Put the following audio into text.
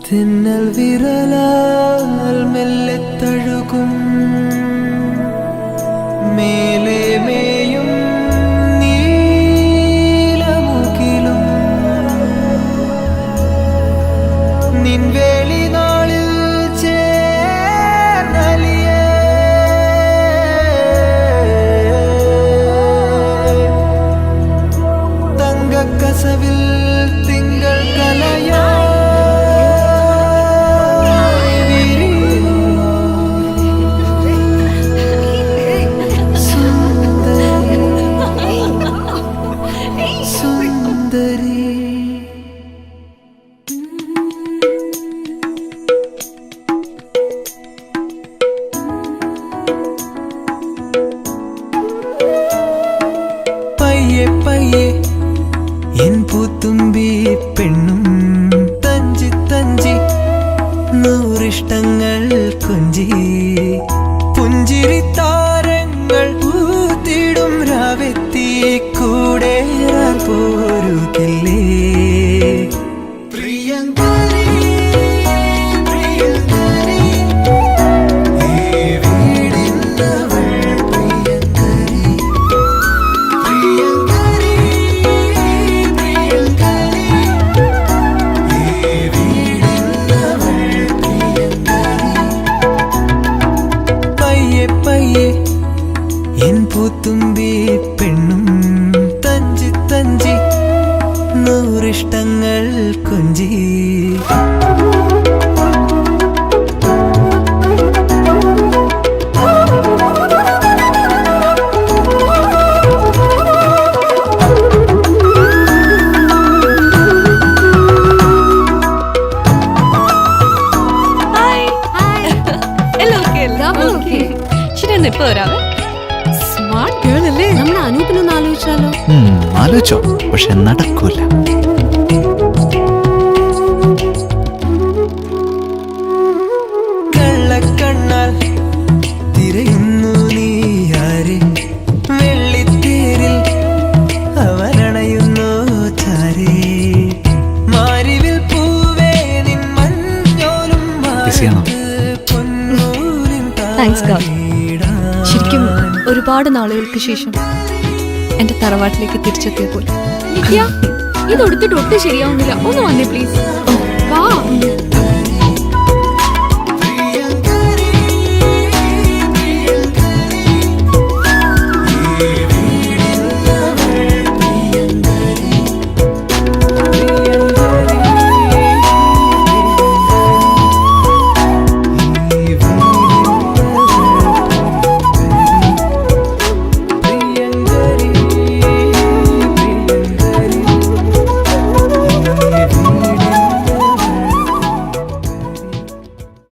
തിന്നൽ വിരലാൽ മെല്ലെ തഴുകും മേലെ മേയും നീലമുകിലും നിൻവേളി നാളിൽ ചേർന്നലിയേ തങ്കക്കസവിൽ തിങ്കൾ കലയോ പയ്യെ പയ്യെ എൻ പൂത്തുമ്പി പെണ്ണും തഞ്ചി തഞ്ചി നൂറിഷ്ടങ്ങൾ കൊഞ്ചി പുഞ്ചിരി താരങ്ങൾ പൂത്തിടും രാവെത്തി കൂടെ പോരുകില്ലേ പ്രിയങ്കരി പ്രിയങ്കരി ഈ വീടിന്നവൾ പ്രിയങ്കരി പ്രിയങ്കരി പ്രിയങ്കരി ഈ വീടിന്നവൾ പ്രിയങ്കരി പയ്യെ പയ്യെ എൻ പൂത്തുമ്പി പെണ്ണും തഞ്ചി തഞ്ചി നൂറിഷ്ടങ്ങൾ കൊഞ്ചി ഇപ്പൊ വരാവേ. സ്മാർട്ട് ഗേൾ അല്ലേ? നമ്മുടെ അനൂപിനൊന്ന് ആലോചിച്ചാലോ? ആലോചിച്ചോ, പക്ഷെ നടക്കൂല. കള്ളക്കണ്ണാൽ തിരയുന്നു നീ ആരെ വെള്ളിത്തേരിൽ അവനണയുന്നു ചാരേ മാരിവിൽ പൂവേ നിൻ മഞ്ഞോലും താങ്ക്സ് ഗോഡ്. ശരിക്കും ഒരുപാട് നാളുകൾക്ക് ശേഷം എന്റെ തറവാട്ടിലേക്ക് തിരിച്ചെത്തിയ പോലെ. ഇത് എടുത്തിട്ട് ഒട്ടും ശരിയാവുന്നില്ല. ഒന്ന് വന്നേ പ്ലീസ്.